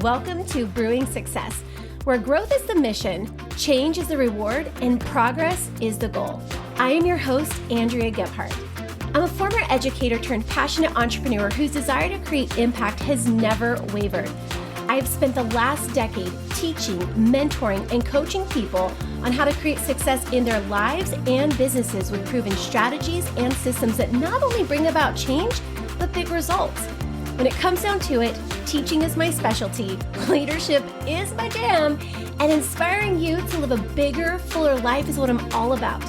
welcome to Brewing Success, where growth is the mission, change is the reward, and progress is the goal. I am your host, Andrea Gebhardt. I'm a former educator turned passionate entrepreneur whose desire to create impact has never wavered. I have spent the last decade teaching, mentoring, and coaching people on how to create success in their lives and businesses with proven strategies and systems that not only bring about change, but big results. When it comes down to it, teaching is my specialty, leadership is my jam, and inspiring you to live a bigger, fuller life is what I'm all about.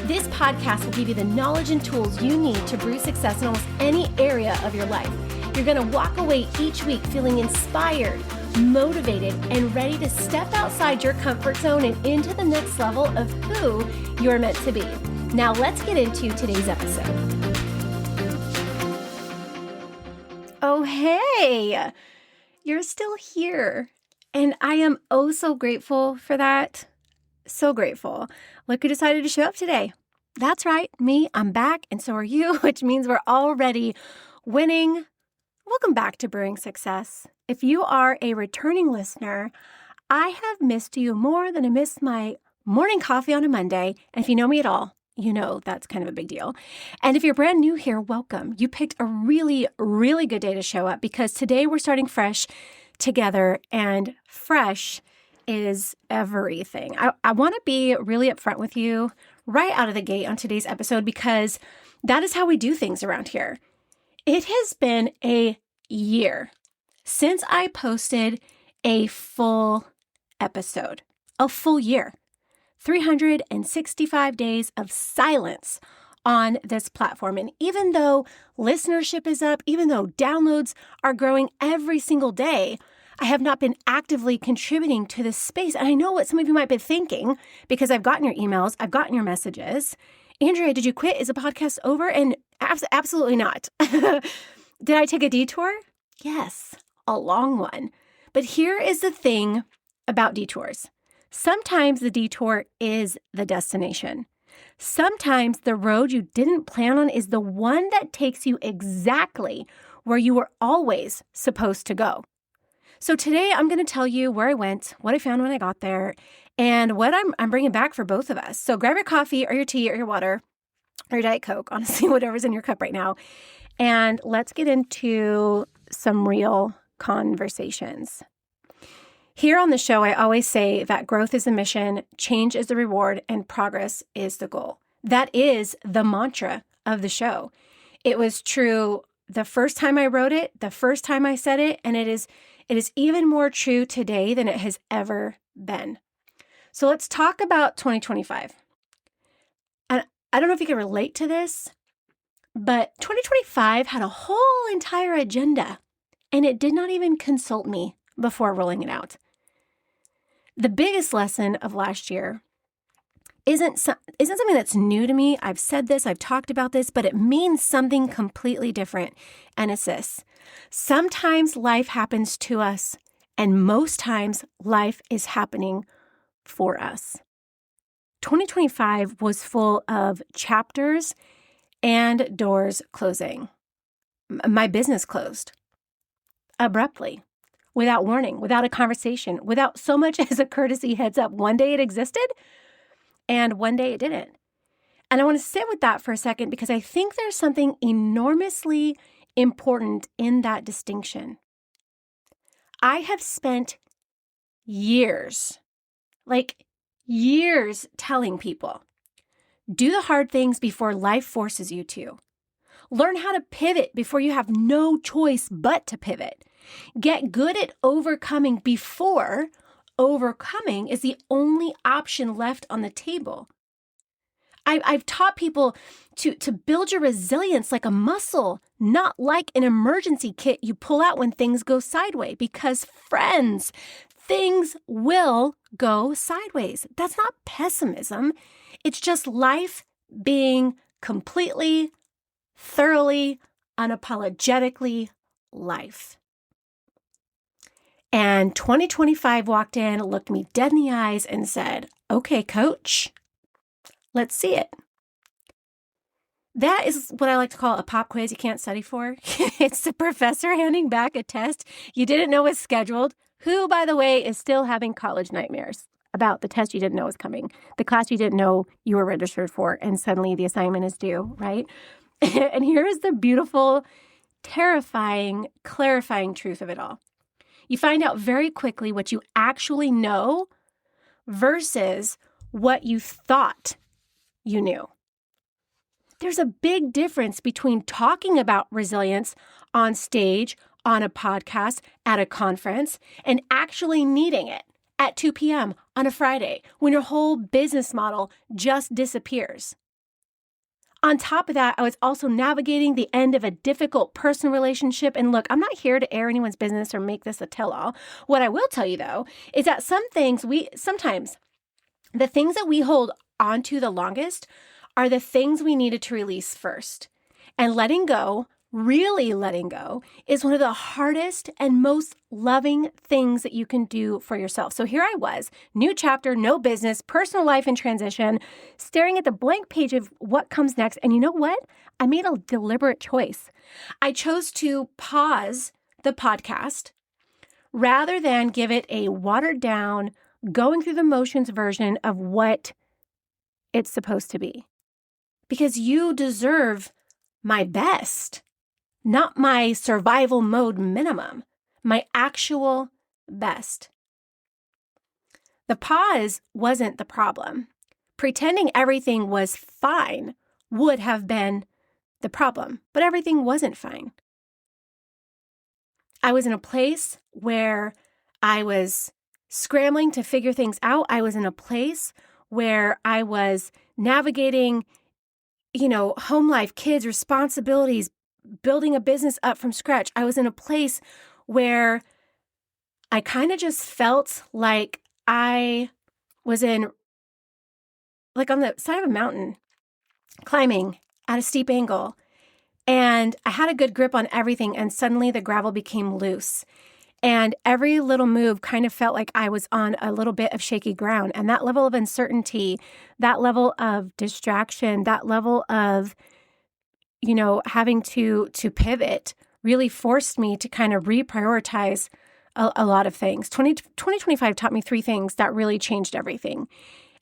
This podcast will give you the knowledge and tools you need to brew success in almost any area of your life. You're going to walk away each week feeling inspired, motivated, and ready to step outside your comfort zone and into the next level of who you're meant to be. Now let's get into today's episode. Oh, hey, you're still here. And I am oh so grateful for that. So grateful. Look who decided to show up today. That's right, me, I'm back, and so are you, which means we're already winning. Welcome back to Brewing Success. If you are a returning listener, I have missed you more than I missed my morning coffee on a Monday. And if you know me at all, you know that's kind of a big deal. And if you're brand new here, welcome. You picked a really, really good day to show up because today we're starting fresh together, and fresh is everything. I want to be really upfront with you right out of the gate on today's episode because that is how we do things around here. It has been a year since I posted a full episode, a full year. 365 days of silence on this platform. And even though listenership is up, even though downloads are growing every single day, I have not been actively contributing to this space. And I know what some of you might be thinking because I've gotten your emails, I've gotten your messages. Andrea, did you quit? Is the podcast over? And absolutely not. Did I take a detour? Yes, a long one. But here is the thing about detours. Sometimes the detour is the destination. Sometimes the road you didn't plan on is the one that takes you exactly where you were always supposed to go. So today I'm going to tell you where I went, what I found when I got there, and what I'm bringing back for both of us. So grab your coffee or your tea or your water or your Diet Coke, honestly, whatever's in your cup right now, and let's get into some real conversations. Here on the show, I always say that growth is the mission, change is the reward, and progress is the goal. That is the mantra of the show. It was true the first time I wrote it, the first time I said it, and it is even more true today than it has ever been. So let's talk about 2025. And I don't know if you can relate to this, but 2025 had a whole entire agenda, and it did not even consult me before rolling it out. The biggest lesson of last year isn't something that's new to me. I've said this, I've talked about this, but it means something completely different. And it's this. Sometimes life happens to us, and most times life is happening for us. 2025 was full of chapters and doors closing. My business closed abruptly. Without warning, without a conversation, without so much as a courtesy heads up. One day it existed and one day it didn't. And I want to sit with that for a second because I think there's something enormously important in that distinction. I have spent years telling people, do the hard things before life forces you to. Learn how to pivot before you have no choice but to pivot. Get good at overcoming before overcoming is the only option left on the table. I've taught people to build your resilience like a muscle, not like an emergency kit you pull out when things go sideways. Because friends, things will go sideways. That's not pessimism. It's just life being completely, thoroughly, unapologetically life. And 2025 walked in, looked me dead in the eyes and said, okay, coach, let's see it. That is what I like to call a pop quiz you can't study for. It's the professor handing back a test you didn't know was scheduled who, by the way, is still having college nightmares about the test you didn't know was coming, the class you didn't know you were registered for, and suddenly the assignment is due, right? And here is the beautiful, terrifying, clarifying truth of it all. You find out very quickly what you actually know versus what you thought you knew. There's a big difference between talking about resilience on stage, on a podcast, at a conference, and actually needing it at 2 p.m. on a Friday when your whole business model just disappears. On top of that, I was also navigating the end of a difficult personal relationship. And look, I'm not here to air anyone's business or make this a tell-all. What I will tell you, though, is that sometimes the things that we hold onto the longest are the things we needed to release first. And letting go, really letting go, is one of the hardest and most loving things that you can do for yourself. So here I was, new chapter, no business, personal life in transition, staring at the blank page of what comes next. And you know what? I made a deliberate choice. I chose to pause the podcast rather than give it a watered down, going through the motions version of what it's supposed to be. Because you deserve my best, not my survival mode minimum, my actual best. The pause wasn't the problem. Pretending everything was fine would have been the problem, but everything wasn't fine. I was in a place where I was scrambling to figure things out. I was in a place where I was navigating home life, kids, responsibilities, building a business up from scratch. I was in a place where I kind of just felt like I was on the side of a mountain, climbing at a steep angle. And I had a good grip on everything. And suddenly the gravel became loose. And every little move kind of felt like I was on a little bit of shaky ground. And that level of uncertainty, that level of distraction, that level of, having to pivot really forced me to kind of reprioritize a lot of things. 2025 taught me 3 things that really changed everything.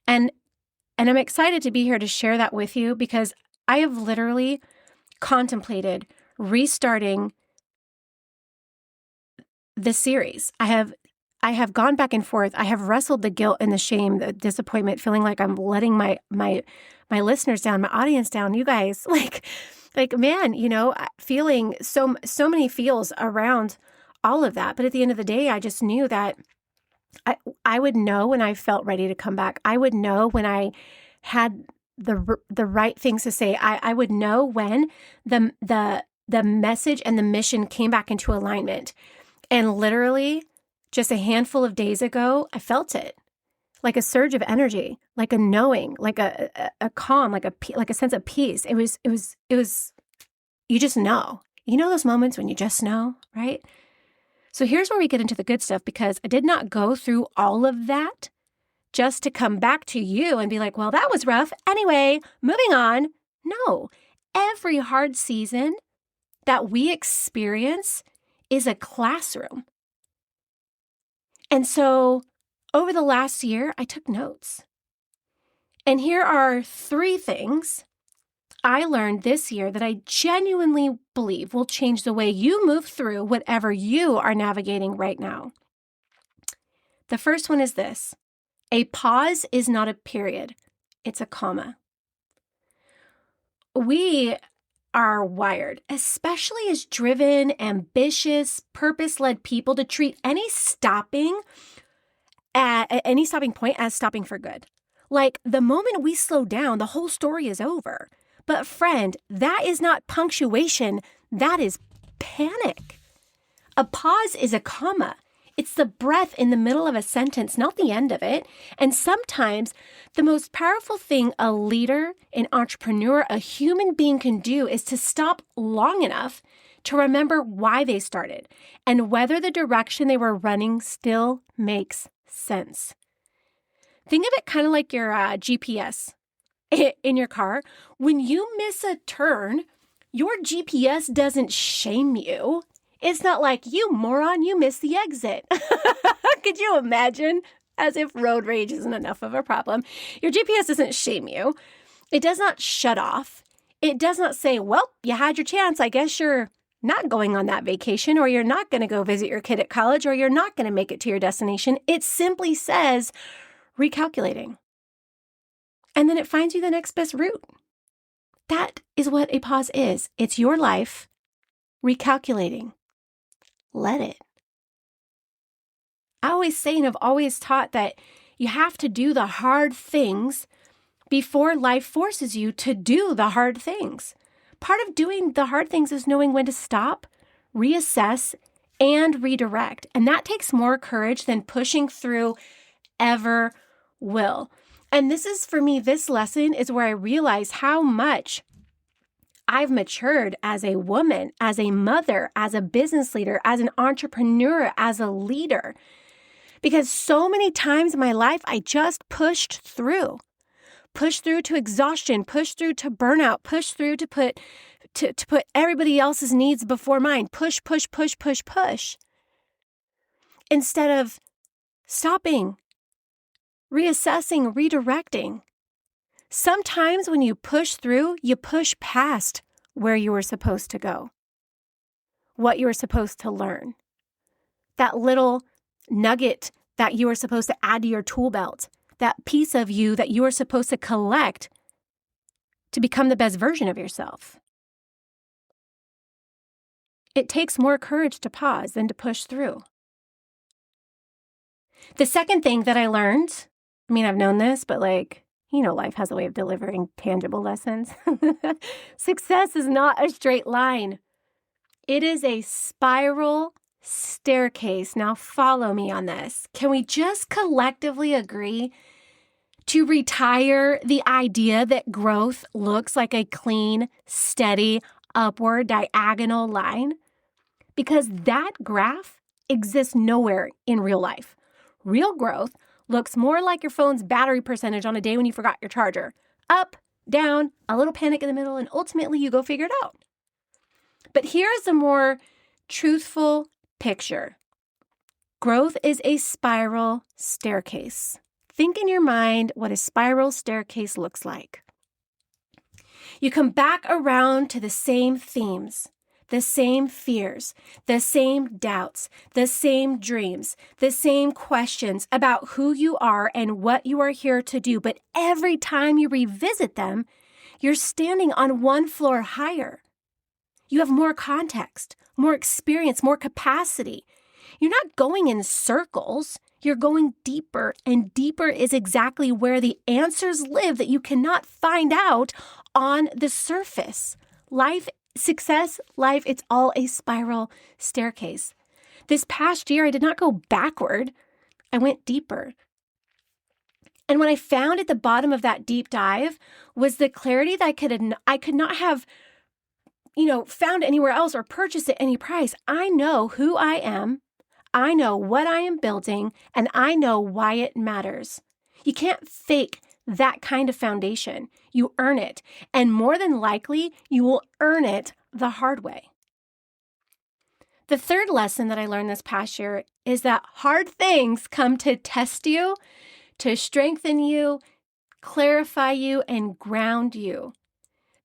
And I'm excited to be here to share that with you because I have literally contemplated restarting this series. I have gone back and forth. I have wrestled the guilt and the shame, the disappointment, feeling like I'm letting my listeners down, my audience down. You guys, man, feeling so many feels around all of that. But at the end of the day, I just knew that I would know when I felt ready to come back. I would know when I had the right things to say. I would know when the message and the mission came back into alignment. And literally, just a handful of days ago, I felt it, like a surge of energy, like a knowing, like a calm, like a sense of peace. It was. You just know. You know those moments when you just know, right? So here's where we get into the good stuff, because I did not go through all of that just to come back to you and be like, well, that was rough. Anyway, moving on. No, every hard season that we experience is a classroom. And so over the last year, I took notes. And here are 3 things I learned this year that I genuinely believe will change the way you move through whatever you are navigating right now. The first one is this: a pause is not a period, it's a comma. We are wired, especially as driven, ambitious, purpose-led people, to treat any stopping point as stopping for good. Like the moment we slow down, the whole story is over. But friend, that is not punctuation, that is panic. A pause is a comma. It's the breath in the middle of a sentence, not the end of it. And sometimes the most powerful thing a leader, an entrepreneur, a human being can do is to stop long enough to remember why they started and whether the direction they were running still makes sense. Think of it kind of like your GPS in your car. When you miss a turn, your GPS doesn't shame you. It's not like, you moron, you missed the exit. Could you imagine? As if road rage isn't enough of a problem. Your GPS doesn't shame you. It does not shut off. It does not say, well, you had your chance. I guess you're not going on that vacation, or you're not going to go visit your kid at college, or you're not going to make it to your destination. It simply says recalculating. And then it finds you the next best route. That is what a pause is. It's your life recalculating. Let it. I always say and have always taught that you have to do the hard things before life forces you to do the hard things. Part of doing the hard things is knowing when to stop, reassess, and redirect. And that takes more courage than pushing through ever will. And this is, for me, this lesson is where I realize how much I've matured as a woman, as a mother, as a business leader, as an entrepreneur, as a leader. Because so many times in my life, I just pushed through to exhaustion, pushed through to burnout, pushed through to put everybody else's needs before mine, push. Instead of stopping, reassessing, redirecting. Sometimes when you push through, you push past where you were supposed to go, what you were supposed to learn, that little nugget that you were supposed to add to your tool belt, that piece of you that you are supposed to collect to become the best version of yourself. It takes more courage to pause than to push through. The second thing that I learned, I've known this, but life has a way of delivering tangible lessons. Success is not a straight line. It is a spiral staircase. Now follow me on this. Can we just collectively agree to retire the idea that growth looks like a clean, steady, upward diagonal line? Because that graph exists nowhere in real life. Real growth looks more like your phone's battery percentage on a day when you forgot your charger. Up, down, a little panic in the middle, and ultimately you go figure it out. But here's a more truthful picture. Growth is a spiral staircase. Think in your mind what a spiral staircase looks like. You come back around to the same themes, the same fears, the same doubts, the same dreams, the same questions about who you are and what you are here to do. But every time you revisit them, you're standing on one floor higher. You have more context, more experience, more capacity. You're not going in circles. You're going deeper, and deeper is exactly where the answers live that you cannot find out on the surface. Life, success, life, it's all a spiral staircase. This past year, I did not go backward. I went deeper. And what I found at the bottom of that deep dive was the clarity that I could not have found anywhere else or purchased at any price. I know who I am. I know what I am building, and I know why it matters. You can't fake that kind of foundation. You earn it, and more than likely, you will earn it the hard way. The third lesson that I learned this past year is that hard things come to test you, to strengthen you, clarify you, and ground you.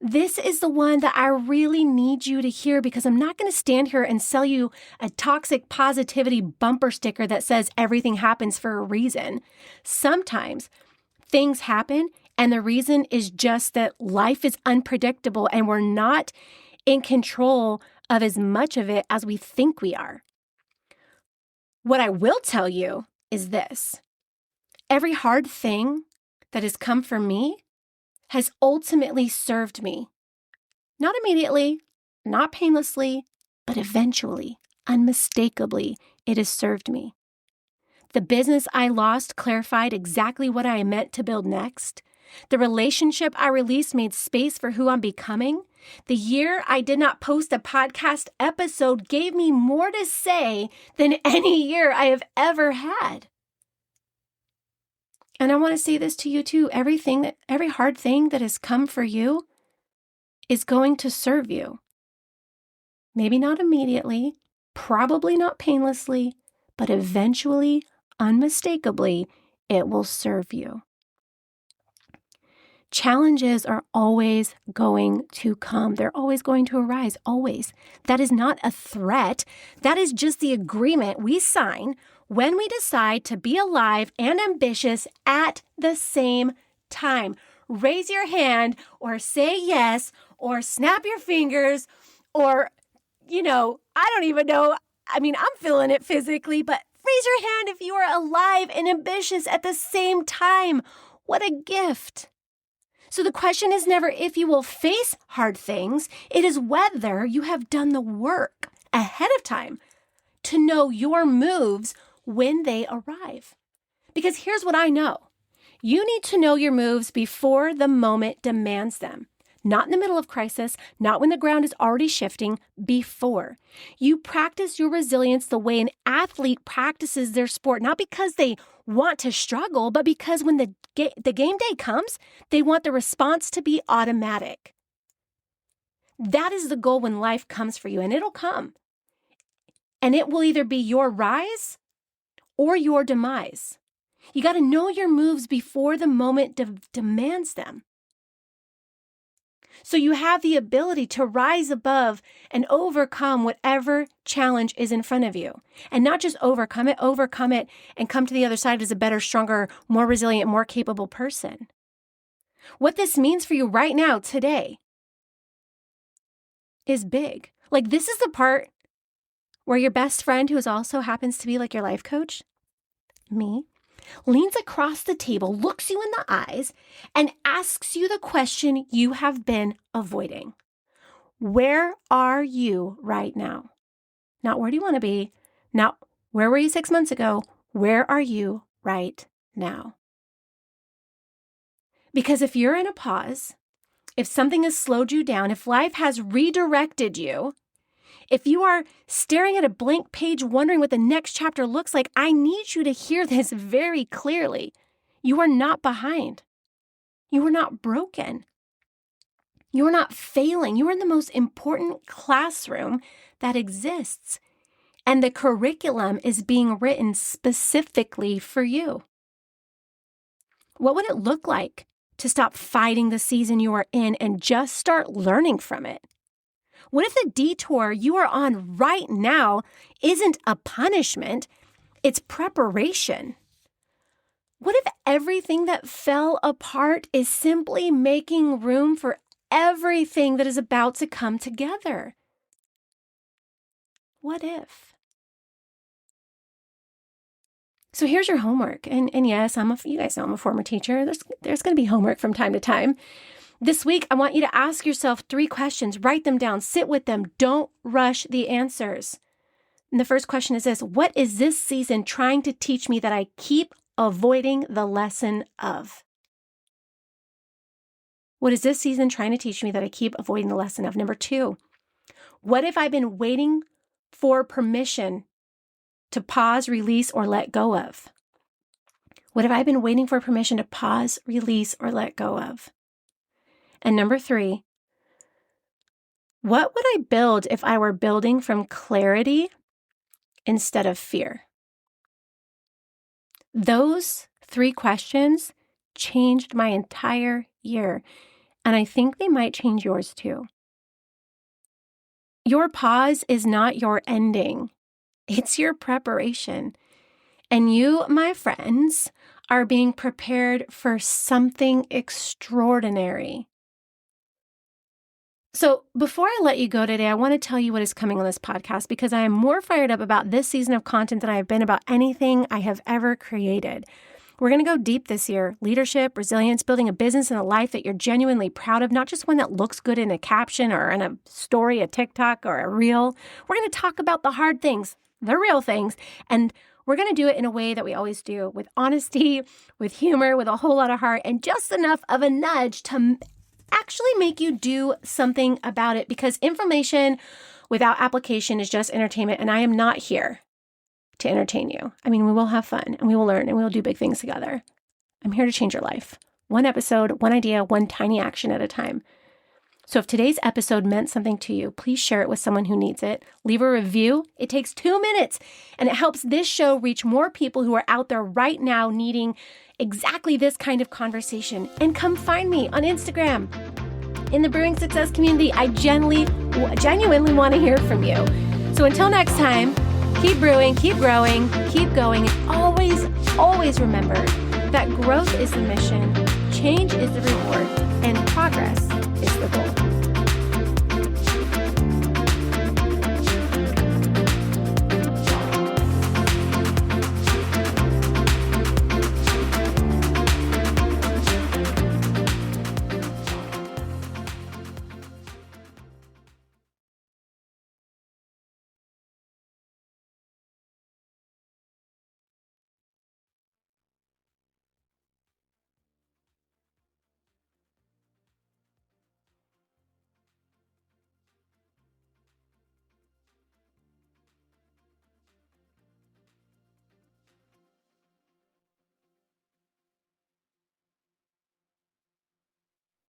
This is the one that I really need you to hear, because I'm not going to stand here and sell you a toxic positivity bumper sticker that says everything happens for a reason. Sometimes things happen, and the reason is just that life is unpredictable and we're not in control of as much of it as we think we are. What I will tell you is this: every hard thing that has come for me has ultimately served me. Not immediately, not painlessly, but eventually, unmistakably, it has served me. The business I lost clarified exactly what I meant to build next. The relationship I released made space for who I'm becoming. The year I did not post a podcast episode gave me more to say than any year I have ever had. And I want to say this to you too. Every hard thing that has come for you is going to serve you. Maybe not immediately, Probably not painlessly, but eventually, unmistakably, it will serve you. Challenges are always going to come. They're always going to arise, always. That is not a threat. That is just the agreement we sign when we decide to be alive and ambitious at the same time. Raise your hand or say yes or snap your fingers or, I don't even know. I mean, I'm feeling it physically, but raise your hand if you are alive and ambitious at the same time. What a gift. So the question is never if you will face hard things. It is whether you have done the work ahead of time to know your moves when they arrive. Because here's what I know. You need to know your moves before the moment demands them. Not in the middle of crisis, not when the ground is already shifting, before. You practice your resilience the way an athlete practices their sport, not because they want to struggle, but because when the game day comes, they want the response to be automatic. That is the goal when life comes for you, and it'll come. And it will either be your rise or your demise. You got to know your moves before the moment demands them. So you have the ability to rise above and overcome whatever challenge is in front of you. And not just overcome it, and come to the other side as a better, stronger, more resilient, more capable person. What this means for you right now, today, is big. Like, this is the part where your best friend, who also happens to be like your life coach, me, leans across the table, looks you in the eyes, and asks you the question you have been avoiding. Where are you right now? Not where do you want to be? Not where were you 6 months ago? Where are you right now? Because if you're in a pause, if something has slowed you down, if life has redirected you, if you are staring at a blank page wondering what the next chapter looks like, I need you to hear this very clearly. You are not behind. You are not broken. You are not failing. You are in the most important classroom that exists. And the curriculum is being written specifically for you. What would it look like to stop fighting the season you are in and just start learning from it? What if the detour you are on right now isn't a punishment, it's preparation? What if everything that fell apart is simply making room for everything that is about to come together? What if? So here's your homework. And yes, you guys know I'm a former teacher. There's going to be homework from time to time. This week, I want you to ask yourself 3 questions. Write them down. Sit with them. Don't rush the answers. And the first question is this: what is this season trying to teach me that I keep avoiding the lesson of? What is this season trying to teach me that I keep avoiding the lesson of? Number 2, what have I been waiting for permission to pause, release, or let go of? What have I been waiting for permission to pause, release, or let go of? And number 3, what would I build if I were building from clarity instead of fear? Those 3 questions changed my entire year, and I think they might change yours too. Your pause is not your ending. It's your preparation. And you, my friends, are being prepared for something extraordinary. So before I let you go today, I want to tell you what is coming on this podcast, because I am more fired up about this season of content than I have been about anything I have ever created. We're going to go deep this year. Leadership, resilience, building a business and a life that you're genuinely proud of, not just one that looks good in a caption or in a story, a TikTok, or a reel. We're going to talk about the hard things, the real things, and we're going to do it in a way that we always do, with honesty, with humor, with a whole lot of heart, and just enough of a nudge to actually make you do something about it, because information without application is just entertainment, and I am not here to entertain you. I mean, we will have fun, and we will learn, and we will do big things together. I'm here to change your life. One episode, one idea, one tiny action at a time. So if today's episode meant something to you, please share it with someone who needs it. Leave a review. It takes 2 minutes, and it helps this show reach more people who are out there right now needing exactly this kind of conversation. And come find me on Instagram. In the Brewing Success community, I genuinely want to hear from you. So until next time, keep brewing, keep growing, keep going, and always remember that growth is the mission, change is the reward, and progress is the goal.